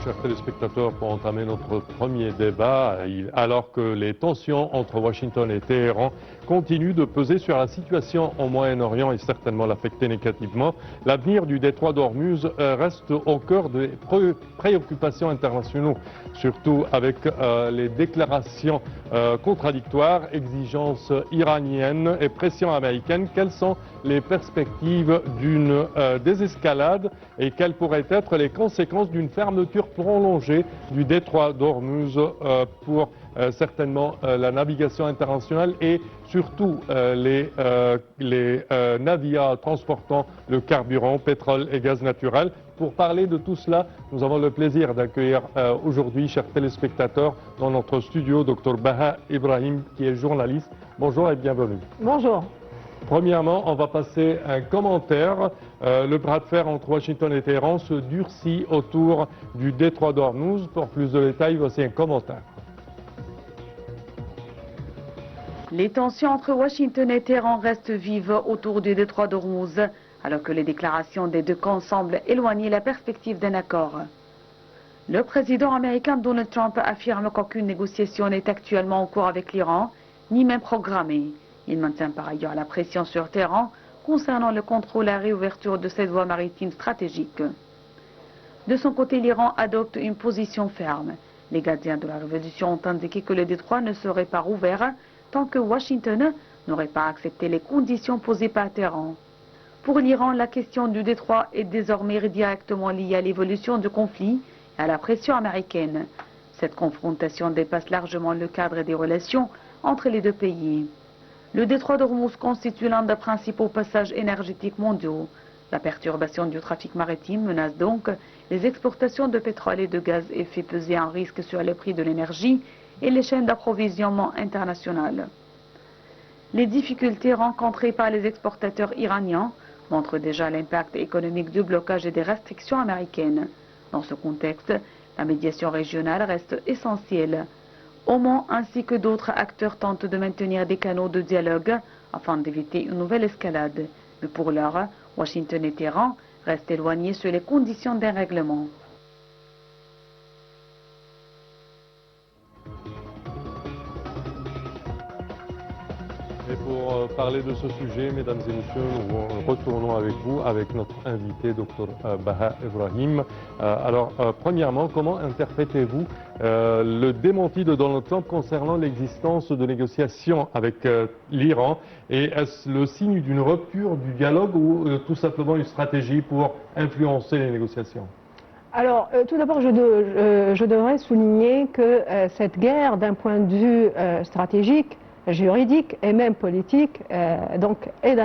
chers téléspectateurs, pour entamer notre premier débat. Alors que les tensions entre Washington et Téhéran continuent de peser sur la situation au Moyen-Orient et certainement l'affecter négativement, l'avenir du détroit d'Ormuz reste au cœur des préoccupations internationales, surtout avec les déclarations contradictoires, exigences iraniennes et pressions américaines. Quelles sont les perspectives d'une désescalade et quelles pourraient être les conséquences d'une fermeture prolongée du détroit d'Ormuz pour certainement la navigation internationale et surtout les navires transportant le carburant, pétrole et gaz naturel. Pour parler de tout cela, nous avons le plaisir d'accueillir aujourd'hui, chers téléspectateurs, dans notre studio, Dr Baha Ibrahim, qui est journaliste. Bonjour et bienvenue. Bonjour. Premièrement, on va passer un commentaire. Le bras de fer entre Washington et Téhéran se durcit autour du détroit d'Ormuz. Pour plus de détails, voici un commentaire. Les tensions entre Washington et Téhéran restent vives autour du détroit d'Ormuz, alors que les déclarations des deux camps semblent éloigner la perspective d'un accord. Le président américain Donald Trump affirme qu'aucune négociation n'est actuellement en cours avec l'Iran, ni même programmée. Il maintient par ailleurs la pression sur Téhéran concernant le contrôle et la réouverture de cette voie maritime stratégique. De son côté, l'Iran adopte une position ferme. Les gardiens de la révolution ont indiqué que le détroit ne serait pas rouvert tant que Washington n'aurait pas accepté les conditions posées par Téhéran. Pour l'Iran, la question du détroit est désormais directement liée à l'évolution du conflit et à la pression américaine. Cette confrontation dépasse largement le cadre des relations entre les deux pays. Le détroit d'Ormuz constitue l'un des principaux passages énergétiques mondiaux. La perturbation du trafic maritime menace donc les exportations de pétrole et de gaz et fait peser un risque sur les prix de l'énergie et les chaînes d'approvisionnement internationales. Les difficultés rencontrées par les exportateurs iraniens montrent déjà l'impact économique du blocage et des restrictions américaines. Dans ce contexte, la médiation régionale reste essentielle. Oman ainsi que d'autres acteurs tentent de maintenir des canaux de dialogue afin d'éviter une nouvelle escalade. Mais pour l'heure, Washington et Téhéran restent éloignés sur les conditions d'un règlement. Et pour parler de ce sujet, mesdames et messieurs, nous retournons avec vous, avec notre invité, Dr Baha Ibrahim. Premièrement, comment interprétez-vous le démenti de Donald Trump concernant l'existence de négociations avec l'Iran? Et est-ce le signe d'une rupture du dialogue ou tout simplement une stratégie pour influencer les négociations? Alors, tout d'abord, je devrais souligner que cette guerre, d'un point de vue stratégique, juridique et même politique, donc est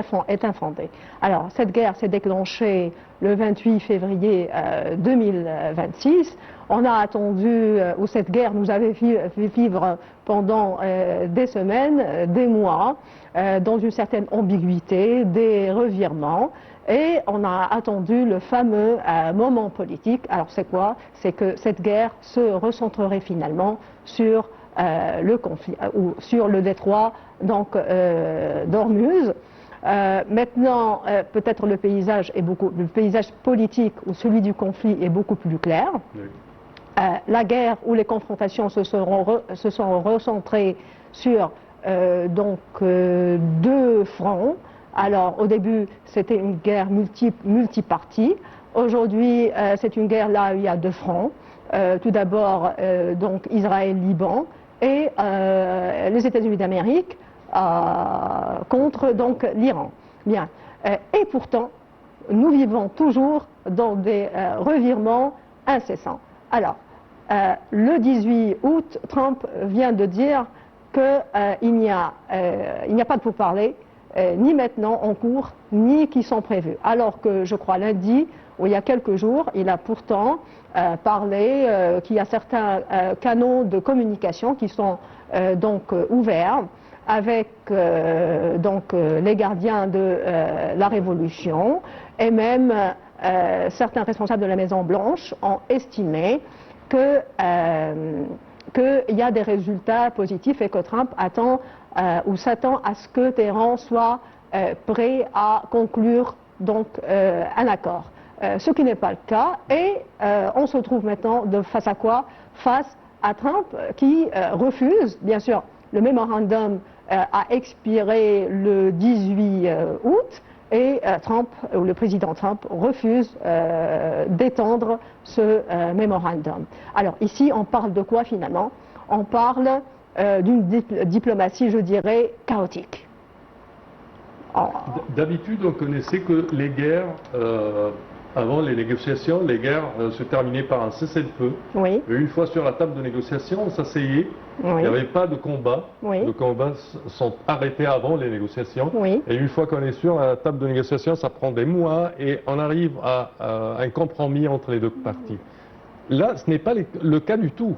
infondée. Alors, cette guerre s'est déclenchée le 28 février 2026. On a attendu, ou cette guerre nous avait fait vivre pendant des semaines, des mois, dans une certaine ambiguïté, des revirements. Et on a attendu le fameux moment politique. Alors c'est quoi? C'est que cette guerre se recentrerait finalement sur le conflit ou sur le détroit d'Ormuz. Maintenant, peut-être le paysage politique ou celui du conflit est beaucoup plus clair. Oui. La guerre ou les confrontations se sont recentrées sur deux fronts. Alors, au début, c'était une guerre multipartie. Aujourd'hui, c'est une guerre là où il y a deux fronts. Tout d'abord, donc Israël-Liban et les États-Unis d'Amérique contre donc l'Iran. Bien. Et pourtant, nous vivons toujours dans des revirements incessants. Alors, le 18 août, Trump vient de dire qu'il n'y a pas de pourparlers, ni maintenant en cours, ni qui sont prévus. Alors que, je crois, lundi, ou il y a quelques jours, il a pourtant parlé qu'il y a certains canaux de communication qui sont donc ouverts avec les gardiens de la Révolution et même certains responsables de la Maison-Blanche ont estimé qu'il y a des résultats positifs et que Trump attend ou s'attend à ce que Téhéran soit prêt à conclure donc un accord. ce qui n'est pas le cas. Et on se trouve maintenant face à quoi? Face à Trump qui refuse, bien sûr, le mémorandum a expiré le 18 août et le président Trump refuse d'étendre ce mémorandum. Alors ici, on parle de quoi finalement? On parle d'une diplomatie, je dirais, chaotique. D'habitude, on connaissait que les guerres, avant les négociations, les guerres se terminaient par un cessez-le-feu. Oui. Et une fois sur la table de négociation, on s'asseyait. Oui. Il n'y avait pas de combat. Oui. Les combats sont arrêtés avant les négociations. Oui. Et une fois qu'on est sur la table de négociation, ça prend des mois et on arrive à un compromis entre les deux parties. Là, ce n'est pas le cas du tout.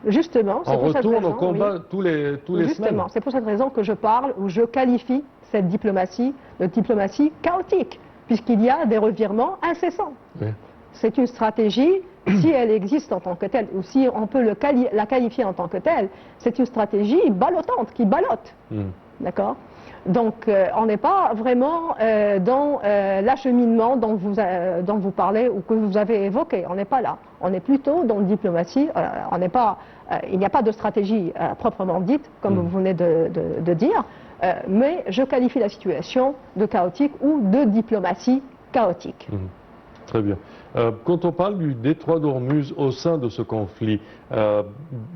Justement, c'est pour cette raison. On retourne au combat tous les semaines. Justement, c'est pour cette raison que je parle, ou je qualifie cette diplomatie de diplomatie chaotique, puisqu'il y a des revirements incessants. Oui. C'est une stratégie, si elle existe en tant que telle, ou si on peut la qualifier en tant que telle, c'est une stratégie ballottante, qui ballotte. D'accord? Donc, on n'est pas vraiment dans l'acheminement dont vous parlez ou que vous avez évoqué. On n'est pas là. On est plutôt dans une diplomatie. Il n'y a pas de stratégie proprement dite, comme vous venez de dire, mais je qualifie la situation de chaotique ou de diplomatie chaotique. Très bien. Quand on parle du détroit d'Ormuz au sein de ce conflit,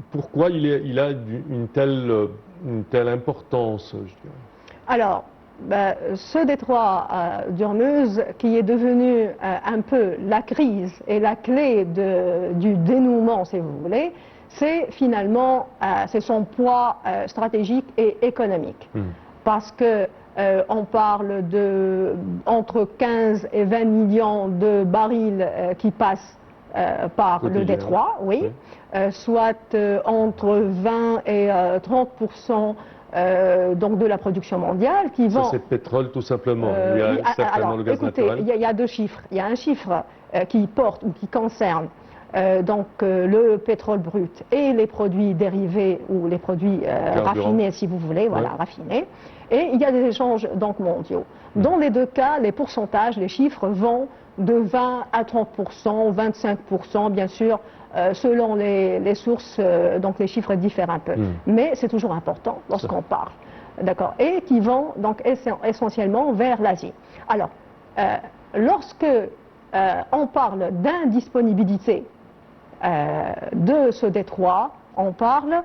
pourquoi il a une telle importance, je dirais? Alors, ce détroit d'Ormuz, qui est devenu un peu la crise et la clé du dénouement, si vous voulez, c'est finalement c'est son poids stratégique et économique. Parce que on parle entre 15 et 20 millions de barils qui passent par le détroit, oui. Soit entre 20 et 30% donc de la production mondiale qui vont... Ça, c'est le pétrole tout simplement. Il y a certainement le gaz naturel. Il y a deux chiffres. Il y a un chiffre qui porte ou qui concerne donc le pétrole brut et les produits dérivés ou les produits raffinés, si vous voulez, voilà, raffinés. Et il y a des échanges donc mondiaux. Dans les deux cas, les pourcentages, les chiffres vont de 20 à 30%, 25%, bien sûr, selon les sources, donc les chiffres diffèrent un peu. Mais c'est toujours important lorsqu'on parle, d'accord, et qui vont donc essentiellement vers l'Asie. Alors, lorsque on parle d'indisponibilité de ce détroit, on parle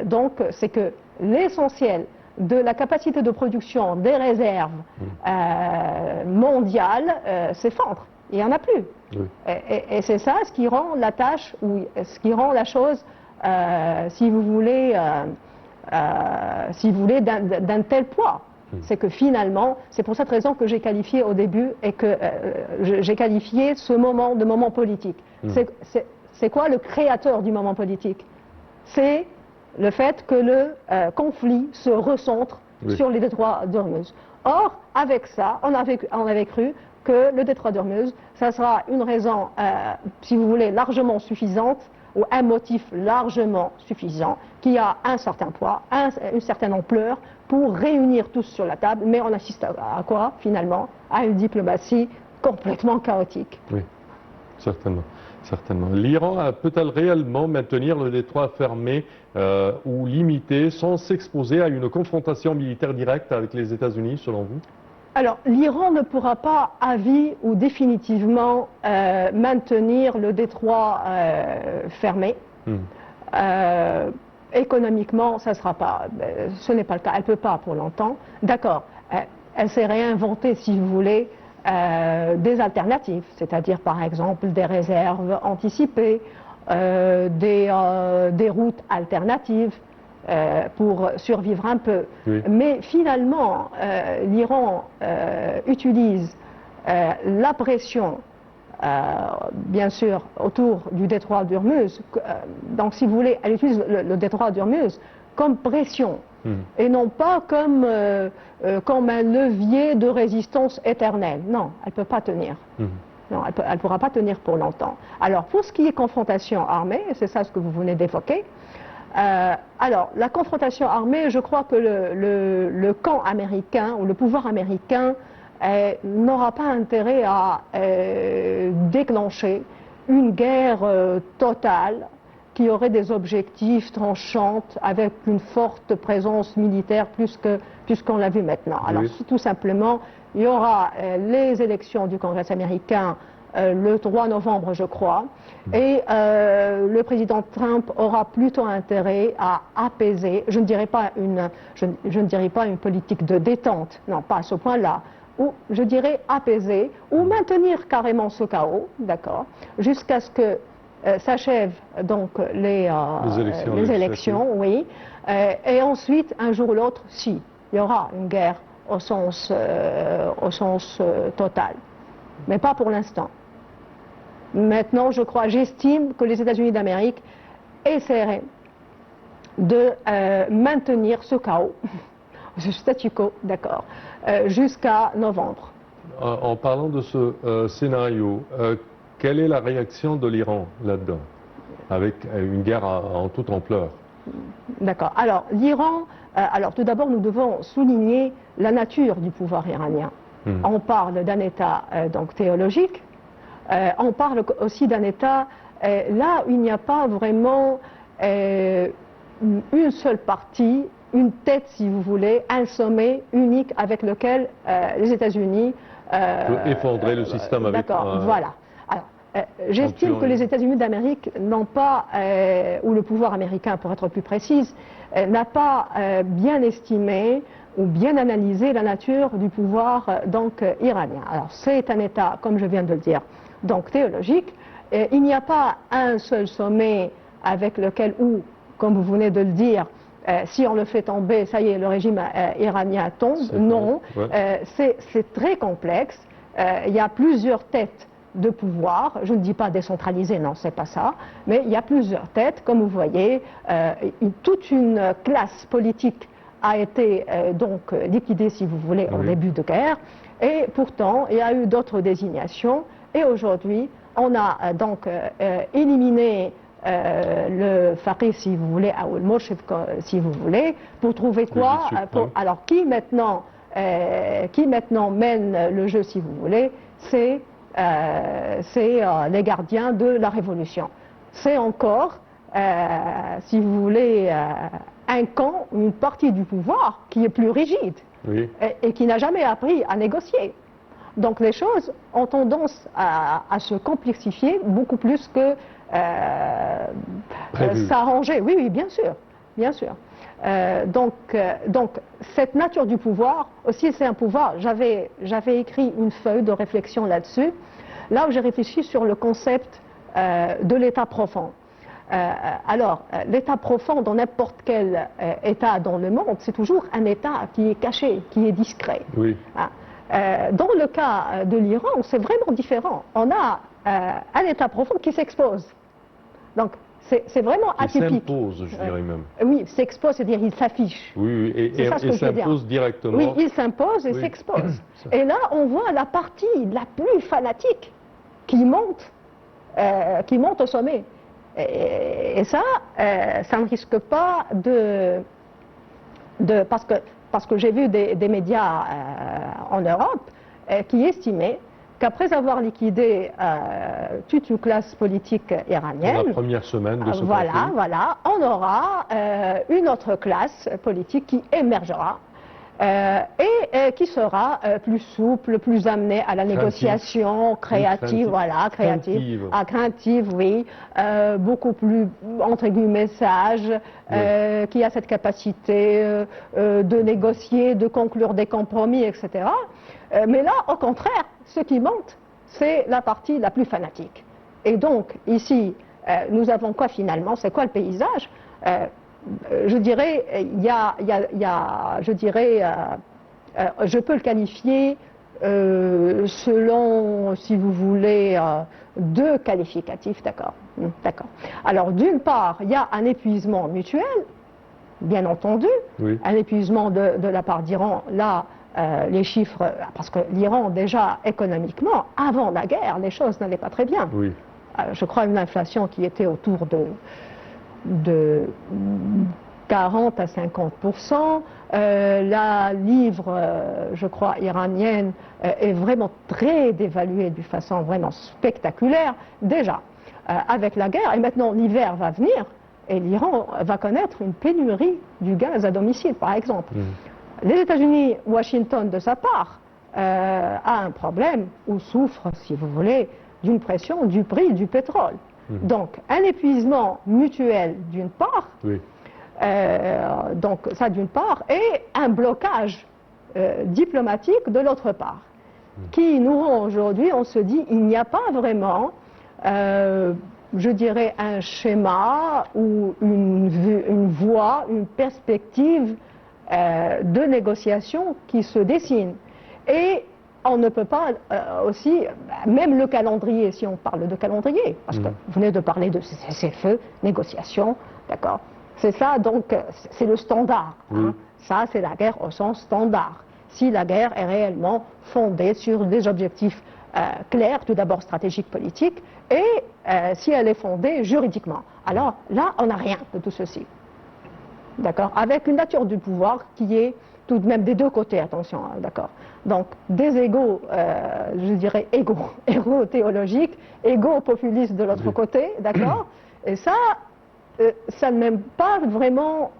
donc c'est que l'essentiel de la capacité de production des réserves mondiales s'effondre. Il n'y en a plus. Oui. Et c'est ça ce qui rend la tâche, ou ce qui rend la chose, si vous voulez, d'un tel poids. C'est que finalement, c'est pour cette raison que j'ai qualifié au début et que j'ai qualifié ce moment de moment politique. C'est quoi le créateur du moment politique? C'est le fait que le conflit se recentre sur les détroits d'Ormuz. Or, avec ça, on avait cru que le détroit d'Ormuz, ça sera une raison, si vous voulez, largement suffisante, ou un motif largement suffisant, qui a un certain poids, une certaine ampleur, pour réunir tous sur la table, mais on assiste à quoi, finalement? À une diplomatie complètement chaotique. Oui, certainement. Certainement. L'Iran peut-elle réellement maintenir le détroit fermé ou limité sans s'exposer à une confrontation militaire directe avec les États-Unis, selon vous? Alors, l'Iran ne pourra pas à vie ou définitivement maintenir le détroit fermé. Économiquement, ça sera pas, ce n'est pas le cas. Elle ne peut pas pour longtemps. D'accord, elle s'est réinventée, si vous voulez, des alternatives, c'est-à-dire par exemple des réserves anticipées, des routes alternatives pour survivre un peu. Oui. Mais finalement, l'Iran utilise la pression, bien sûr, autour du détroit d'Ormuz. Donc si vous voulez, elle utilise le détroit d'Ormuz comme pression. Et non pas comme un levier de résistance éternelle. Non, elle ne peut pas tenir. Non, elle ne pourra pas tenir pour longtemps. Alors, pour ce qui est confrontation armée, c'est ça ce que vous venez d'évoquer, alors, la confrontation armée, je crois que le camp américain, ou le pouvoir américain, n'aura pas intérêt à déclencher une guerre totale qui aurait des objectifs tranchants avec une forte présence militaire plus qu'on l'a vu maintenant. Alors tout simplement, il y aura les élections du Congrès américain le 3 novembre, je crois, et le président Trump aura plutôt intérêt à apaiser, je ne dirais pas une politique de détente, non, pas à ce point-là, ou je dirais apaiser, ou maintenir carrément ce chaos, d'accord, jusqu'à ce que s'achèvent donc les élections, oui, et ensuite, un jour ou l'autre, si, il y aura une guerre au sens total, mais pas pour l'instant. Maintenant, j'estime que les États-Unis d'Amérique essaieraient de maintenir ce chaos, ce statu quo, d'accord, jusqu'à novembre. En parlant de ce scénario, quelle est la réaction de l'Iran là-dedans, avec une guerre en toute ampleur? D'accord. Alors, l'Iran, tout d'abord, nous devons souligner la nature du pouvoir iranien. On parle d'un État donc théologique, on parle aussi d'un État là où il n'y a pas vraiment une seule partie, une tête, si vous voulez, un sommet unique avec lequel les États-Unis peut effondrer le système avec. D'accord, voilà. J'estime que les États-Unis d'Amérique n'ont pas, ou le pouvoir américain pour être plus précise, n'a pas bien estimé ou bien analysé la nature du pouvoir donc iranien. Alors c'est un État, comme je viens de le dire, donc théologique. Il n'y a pas un seul sommet avec lequel, ou comme vous venez de le dire, si on le fait tomber, ça y est, le régime iranien tombe. Non, c'est très complexe. Il y a plusieurs têtes de pouvoir, je ne dis pas décentralisé, non, c'est pas ça, mais il y a plusieurs têtes, comme vous voyez, toute une classe politique a été donc liquidée, si vous voulez, en début de guerre, et pourtant il y a eu d'autres désignations, et aujourd'hui on a donc éliminé le faqih, si vous voulez, ou le murshid, si vous voulez, pour trouver quoi alors qui maintenant mène le jeu, si vous voulez, c'est les gardiens de la révolution. C'est encore, si vous voulez, un camp, une partie du pouvoir qui est plus rigide et qui n'a jamais appris à négocier. Donc les choses ont tendance à se complexifier beaucoup plus que s'arranger. Oui, oui, bien sûr, bien sûr. Donc cette nature du pouvoir, aussi c'est un pouvoir, j'avais écrit une feuille de réflexion là-dessus, là où j'ai réfléchi sur le concept de l'état profond. Alors, l'état profond dans n'importe quel état dans le monde, c'est toujours un état qui est caché, qui est discret. Oui. Dans le cas de l'Iran, c'est vraiment différent. On a un état profond qui s'expose. Donc, c'est vraiment atypique. Il s'impose, je dirais même. Oui, s'expose, c'est-à-dire il s'affiche. Oui, et s'impose directement. Oui, il s'impose et s'expose. Et là, on voit la partie la plus fanatique qui monte au sommet. Et ça ne risque pas parce que j'ai vu des médias en Europe qui estimaient qu'après avoir liquidé toute une classe politique iranienne, dans la première semaine de ce conflit, on aura une autre classe politique qui émergera et qui sera plus souple, plus amenée à la négociation, créative, craintive, oui, beaucoup plus, entre guillemets, sage, qui a cette capacité de négocier, de conclure des compromis, etc. Mais là, au contraire, ce qui monte, c'est la partie la plus fanatique. Et donc, ici, nous avons quoi finalement? C'est quoi le paysage? Je dirais, je peux le qualifier selon, si vous voulez, deux qualificatifs, d'accord. Alors, d'une part, il y a un épuisement mutuel, bien entendu, un épuisement de la part d'Iran. Là, les chiffres, parce que l'Iran, déjà, économiquement, avant la guerre, les choses n'allaient pas très bien. Je crois une inflation qui était autour de 40 à 50%. La livre, je crois, iranienne est vraiment très dévaluée d'une façon vraiment spectaculaire, déjà, avec la guerre. Et maintenant, l'hiver va venir et l'Iran va connaître une pénurie du gaz à domicile, par exemple. Les États-Unis, Washington, de sa part, a un problème ou souffre, si vous voulez, d'une pression du prix du pétrole. Donc, un épuisement mutuel d'une part, donc ça d'une part, et un blocage diplomatique de l'autre part, qui nous rend aujourd'hui, on se dit, il n'y a pas vraiment, je dirais, un schéma ou une voie, une perspective de négociation qui se dessine. Et on ne peut pas aussi, même le calendrier, si on parle de calendrier, parce que vous venez de parler de cessez-le-feu, négociation, d'accord. C'est ça, donc, c'est le standard. Hein. Ça, c'est la guerre au sens standard. Si la guerre est réellement fondée sur des objectifs clairs, tout d'abord stratégiques, politiques, et si elle est fondée juridiquement. Alors là, on n'a rien de tout ceci. D'accord. Avec une nature du pouvoir qui est tout de même des deux côtés, attention, hein, d'accord. Donc, des égaux, je dirais égaux théologiques, égaux populistes de l'autre côté, d'accord. Et ça ne mène pas vraiment,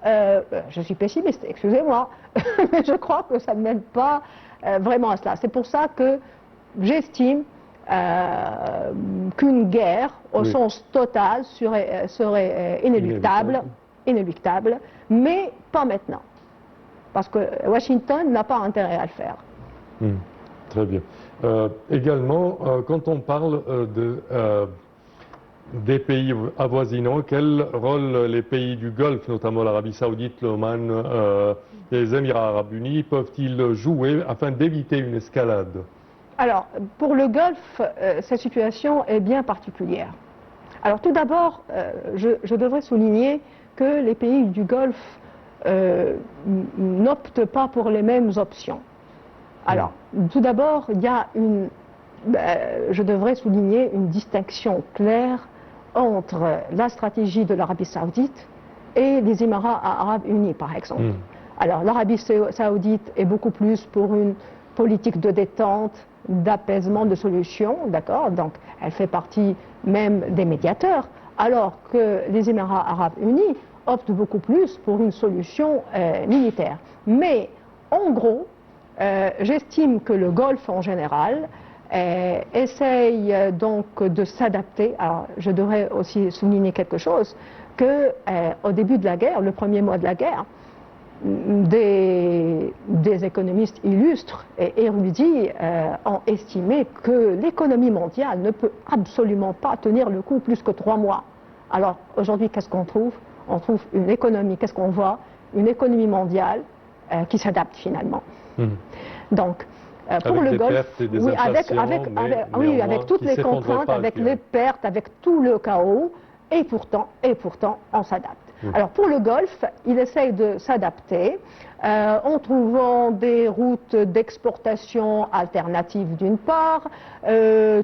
je suis pessimiste, excusez-moi, mais je crois que ça ne mène pas vraiment à cela. C'est pour ça que j'estime qu'une guerre, au sens total, serait inéluctable, mais pas maintenant. Parce que Washington n'a pas intérêt à le faire. Très bien. Également, quand on parle des pays avoisinants, quel rôle les pays du Golfe, notamment l'Arabie Saoudite, l'Oman, les Émirats Arabes Unis, peuvent-ils jouer afin d'éviter une escalade? Alors, pour le Golfe, cette situation est bien particulière. Alors, tout d'abord, je devrais souligner que les pays du Golfe n'optent pas pour les mêmes options. Alors, tout d'abord, il y a je devrais souligner une distinction claire entre la stratégie de l'Arabie Saoudite et les Émirats Arabes Unis, par exemple. Alors, l'Arabie Saoudite est beaucoup plus pour une politique de détente, d'apaisement, de solution, d'accord? Donc, elle fait partie même des médiateurs, alors que les Émirats Arabes Unis optent beaucoup plus pour une solution militaire. Mais, en gros, j'estime que le Golfe en général essaye donc de s'adapter. Alors, je devrais aussi souligner quelque chose, que au début de la guerre, le premier mois de la guerre, des économistes illustres et érudits ont estimé que l'économie mondiale ne peut absolument pas tenir le coup plus que 3 mois. Alors, aujourd'hui, qu'est-ce qu'on trouve? On trouve une économie, qu'est-ce qu'on voit? Une économie mondiale qui s'adapte finalement. Donc, pour le Golfe, oui, avec toutes les contraintes, avec les pertes, avec tout le chaos, et pourtant, on s'adapte. Alors pour le Golfe, il essaye de s'adapter en trouvant des routes d'exportation alternatives d'une part,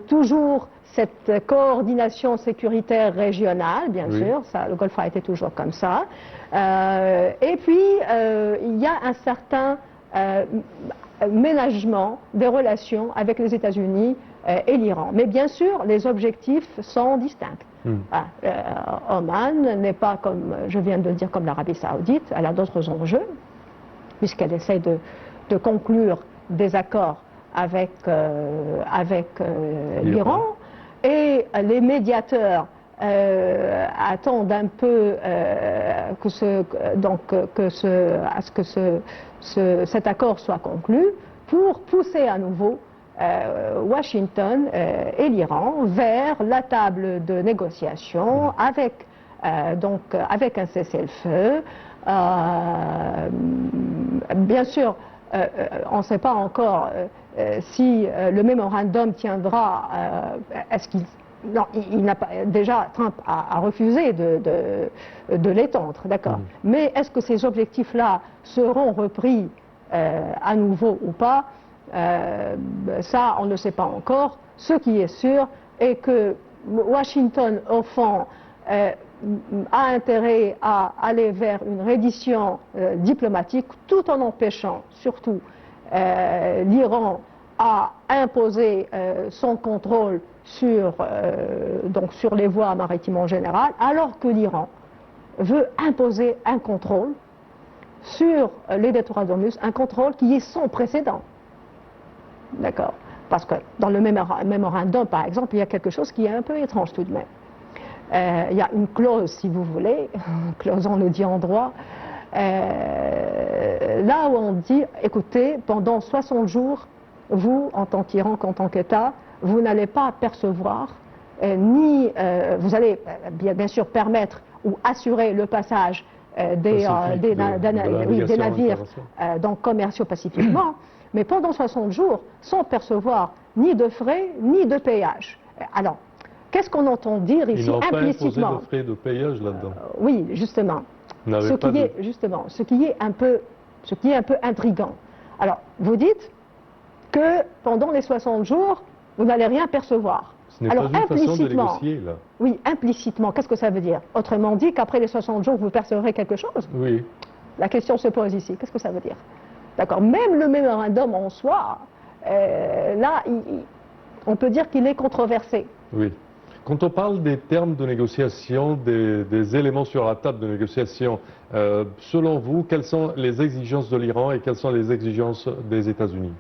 toujours cette coordination sécuritaire régionale, bien sûr, ça, le Golfe a été toujours comme ça, et puis il y a un certain ménagement des relations avec les États-Unis et l'Iran. Mais bien sûr, les objectifs sont distincts. Oman n'est pas, comme je viens de le dire, comme l'Arabie Saoudite, elle a d'autres enjeux, puisqu'elle essaie de conclure des accords avec l'Iran, et les médiateurs attendent un peu cet accord soit conclu pour pousser à nouveau Washington et l'Iran vers la table de négociation avec un cessez-le-feu. Bien sûr, on ne sait pas encore si le mémorandum tiendra. Est-ce qu'il Non, il n'a pas. Déjà, Trump a refusé de l'étendre, d'accord. Mais est-ce que ces objectifs-là seront repris à nouveau ou pas? Ça, on ne sait pas encore. Ce qui est sûr est que Washington, au fond, a intérêt à aller vers une reddition diplomatique tout en empêchant surtout l'Iran à imposer son contrôle sur les voies maritimes en général, alors que l'Iran veut imposer un contrôle sur les détroits d'Ormuz, un contrôle qui est sans précédent. D'accord? Parce que dans le mémorandum, par exemple, il y a quelque chose qui est un peu étrange tout de même. Il y a une clause, si vous voulez, clause on le dit en droit, là où on dit, écoutez, pendant 60 jours, vous, en tant qu'Iran, en tant qu'État, vous n'allez pas percevoir, vous allez bien sûr permettre ou assurer le passage des navires commerciaux pacifiquement, mais pendant 60 jours, sans percevoir ni de frais, ni de péage. Alors, qu'est-ce qu'on entend dire ici implicitement? Ils n'ont pas imposé de frais de péage là-dedans. Oui, justement. Ce qui est un peu intriguant. Alors, vous dites que pendant les 60 jours, vous n'allez rien percevoir. Ce n'est pas une façon de négocier, là. Oui, implicitement, qu'est-ce que ça veut dire? Autrement dit, qu'après les 60 jours, vous percevrez quelque chose? Oui. La question se pose ici. Qu'est-ce que ça veut dire? D'accord. Même le mémorandum en soi, là, on peut dire qu'il est controversé. Oui. Quand on parle des termes de négociation, des éléments sur la table de négociation, selon vous, quelles sont les exigences de l'Iran et quelles sont les exigences des États-Unis?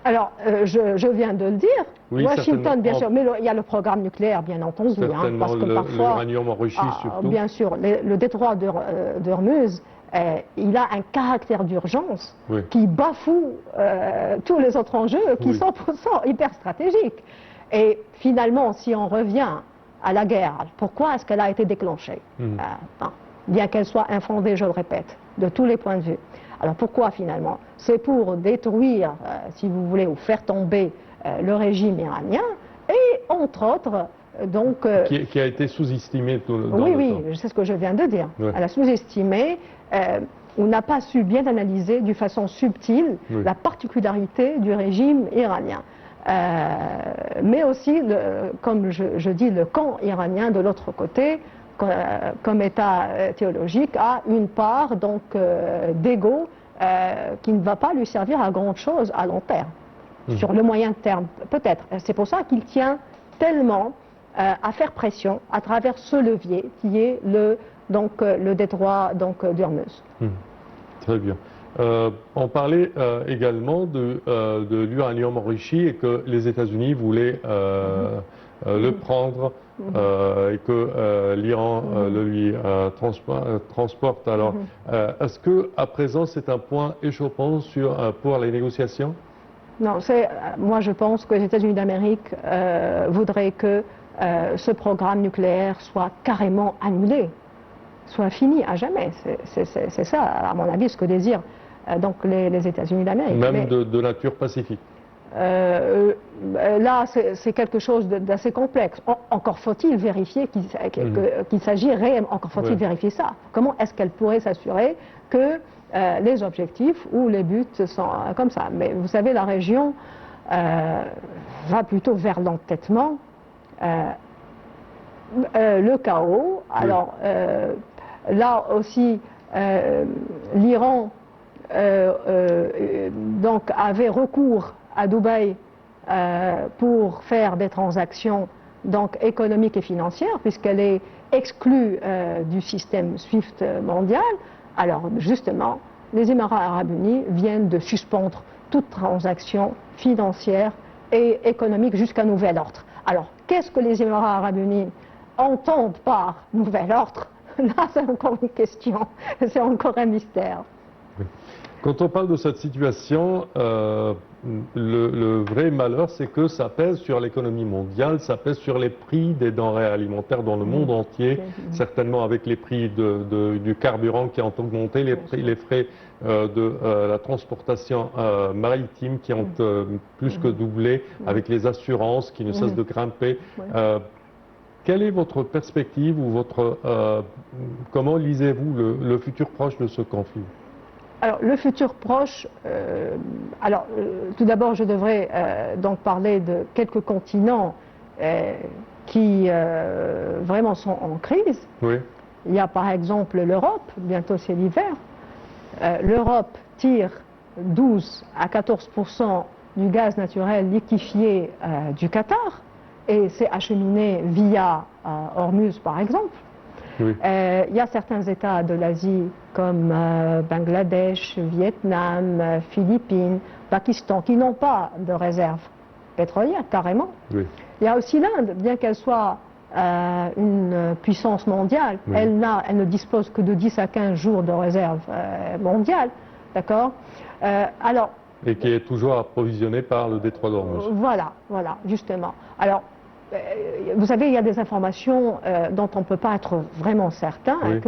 Alors, je viens de le dire, oui, Washington, bien sûr, mais il y a le programme nucléaire, bien entendu. Parce que parfois, l'uranium enrichi, surtout. Bien sûr, le détroit d'Ormuz, il a un caractère d'urgence qui bafoue tous les autres enjeux qui sont pourtant hyper stratégiques. Et finalement, si on revient à la guerre, pourquoi est-ce qu'elle a été déclenchée? Bien qu'elle soit infondée, je le répète, de tous les points de vue. Alors pourquoi finalement? C'est pour détruire, si vous voulez, ou faire tomber le régime iranien et entre autres, donc... qui a été sous-estimé tout le temps. Oui, c'est ce que je viens de dire. Elle a sous-estimé, on n'a pas su bien analyser de façon subtile la particularité du régime iranien. Mais aussi, comme je dis, le camp iranien de l'autre côté, comme État théologique, a une part donc d'ego qui ne va pas lui servir à grand chose à long terme, sur le moyen terme peut-être. C'est pour ça qu'il tient tellement à faire pression à travers ce levier qui est le détroit d'Ormuz. Très bien. On parlait également de l'uranium enrichi et que les États-Unis voulaient le prendre et que l'Iran le lui transporte. Alors, est-ce qu'à présent c'est un point échoppant pour les négociations? Non, moi je pense que les États-Unis d'Amérique voudraient que ce programme nucléaire soit carrément annulé, soit fini à jamais. C'est ça, à mon avis, ce que désirent donc les États-Unis d'Amérique. Même de nature pacifique. Là, c'est quelque chose d'assez complexe. Encore faut-il vérifier qu'il s'agit réellement. Encore faut-il vérifier ça. Comment est-ce qu'elle pourrait s'assurer que les objectifs ou les buts sont comme ça? Mais vous savez, la région va plutôt vers l'entêtement, le chaos. Alors, là aussi, l'Iran donc avait recours à Dubaï pour faire des transactions donc économiques et financières, puisqu'elle est exclue du système SWIFT mondial. Alors justement, les Émirats arabes unis viennent de suspendre toute transaction financière et économique jusqu'à nouvel ordre. Alors, qu'est-ce que les Émirats arabes unis entendent par nouvel ordre? Là, c'est encore une question, c'est encore un mystère. Quand on parle de cette situation, le vrai malheur, c'est que ça pèse sur l'économie mondiale, ça pèse sur les prix des denrées alimentaires dans le monde entier, certainement avec les prix du carburant qui ont augmenté, les frais de la transportation maritime qui ont plus que doublé, avec les assurances qui ne cessent de grimper. Quelle est votre perspective ou comment lisez-vous le futur proche de ce conflit? Alors, le futur proche, tout d'abord, je devrais donc parler de quelques continents qui vraiment sont en crise. Oui. Il y a par exemple l'Europe, bientôt c'est l'hiver. L'Europe tire 12 à 14% du gaz naturel liquéfié du Qatar et c'est acheminé via Hormuz par exemple. Oui. Il y a certains États de l'Asie comme Bangladesh, Vietnam, Philippines, Pakistan qui n'ont pas de réserve pétrolière carrément. Oui. Il y a aussi l'Inde, bien qu'elle soit une puissance mondiale, oui. elle ne dispose que de 10 à 15 jours de réserve mondiale, d'accord et qui est toujours approvisionné par le détroit d'Ormuz. Voilà, justement. Alors, vous savez, il y a des informations dont on ne peut pas être vraiment certain, oui.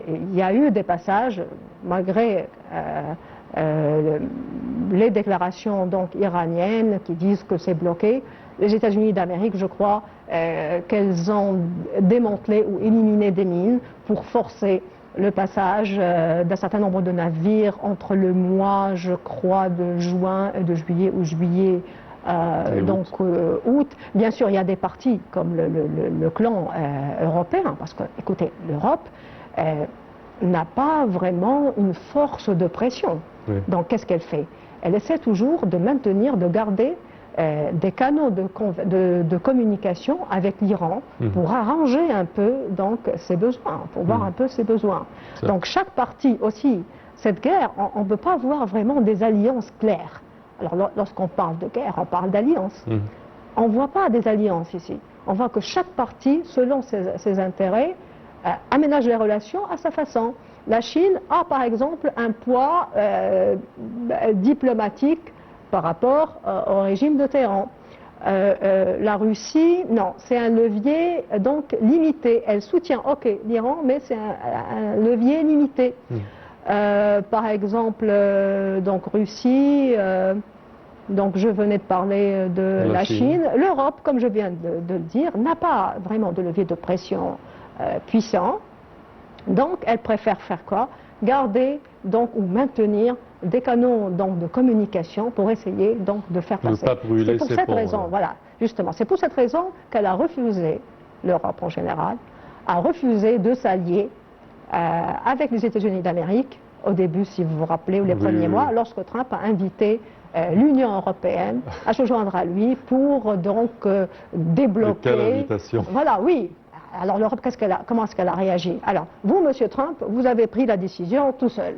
Il y a eu des passages, malgré les déclarations donc iraniennes qui disent que c'est bloqué. Les États-Unis d'Amérique, je crois, qu'elles ont démantelé ou éliminé des mines pour forcer le passage d'un certain nombre de navires entre le mois, je crois, de juin, de juillet ou juillet, août. Bien sûr, il y a des partis comme le clan européen, parce que, écoutez, l'Europe n'a pas vraiment une force de pression. Oui. Donc, qu'est-ce qu'elle fait? Elle essaie toujours de maintenir, de garder des canaux de communication avec l'Iran pour arranger un peu donc ses besoins, pour voir un peu ses besoins. Ça. Donc chaque partie aussi, cette guerre, on ne peut pas voir vraiment des alliances claires. Alors lorsqu'on parle de guerre, on parle d'alliance. On ne voit pas des alliances ici. On voit que chaque partie, selon ses intérêts, aménage les relations à sa façon. La Chine a par exemple un poids diplomatique par rapport au régime de Téhéran. La Russie, non, c'est un levier donc limité. Elle soutient, ok, l'Iran, mais c'est un levier limité. Par exemple, donc Russie, donc je venais de parler de la Chine. L'Europe, comme je viens de le dire, n'a pas vraiment de levier de pression puissant. Donc, elle préfère faire quoi? Garder donc ou maintenir des canaux donc de communication pour essayer donc de faire passer. Ne pas brûler c'est pour ses cette ponts, raison, voilà, justement, c'est pour cette raison qu'elle a refusé, l'Europe en général, a refusé de s'allier avec les États-Unis d'Amérique au début, si vous vous rappelez, les premiers mois, lorsque Trump a invité l'Union européenne à se joindre à lui pour donc débloquer. Quelle invitation. Voilà, oui. Alors l'Europe, comment est-ce qu'elle a réagi? Alors, vous, Monsieur Trump, vous avez pris la décision tout seul.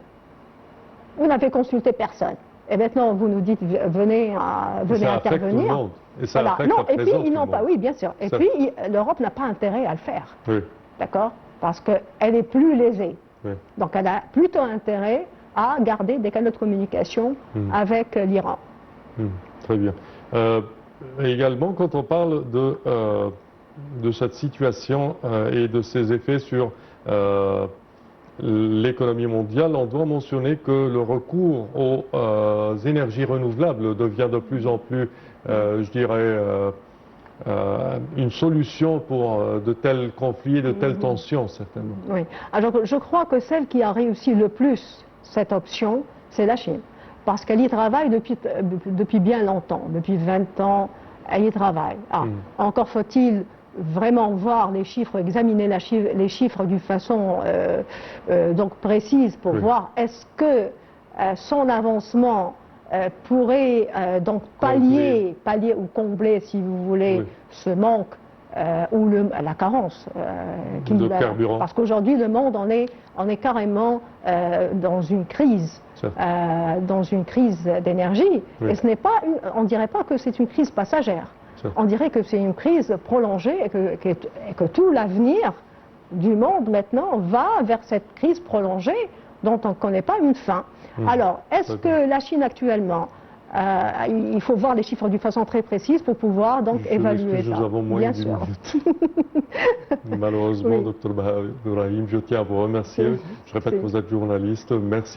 Vous n'avez consulté personne. Et maintenant, vous nous dites, venez intervenir. Et ça voilà. affecte Non, la et puis, présence, ils n'ont pas, oui, bien sûr. Et puis, l'Europe n'a pas intérêt à le faire. Oui. D'accord? Parce qu'elle est plus lésée. Oui. Donc, elle a plutôt intérêt à garder des canaux de communication avec l'Iran. Très bien. Également, quand on parle de cette situation et de ses effets sur l'économie mondiale, on doit mentionner que le recours aux énergies renouvelables devient de plus en plus, je dirais, une solution pour de tels conflits, de telles tensions, certainement. Oui. Alors, je crois que celle qui a réussi le plus cette option, c'est la Chine. Parce qu'elle y travaille depuis bien longtemps, depuis 20 ans, elle y travaille. Encore faut-il vraiment voir les chiffres, examiner les chiffres d'une façon donc précise pour voir est-ce que son avancement pourrait donc pallier ou combler, si vous voulez, ce manque ou la carence de carburant. Parce qu'aujourd'hui, le monde on est carrément dans une crise. D'énergie. Et ce n'est pas on ne dirait pas que c'est une crise passagère. On dirait que c'est une crise prolongée et que tout l'avenir du monde maintenant va vers cette crise prolongée dont on ne connaît pas une fin. Alors, est-ce que la Chine actuellement, il faut voir les chiffres d'une façon très précise pour pouvoir donc évaluer ça. Nous avons moins Bien de 10 sûr. minutes. Malheureusement, Dr Baha Ibrahim, je tiens à vous remercier. Je répète que vous êtes journaliste. Merci.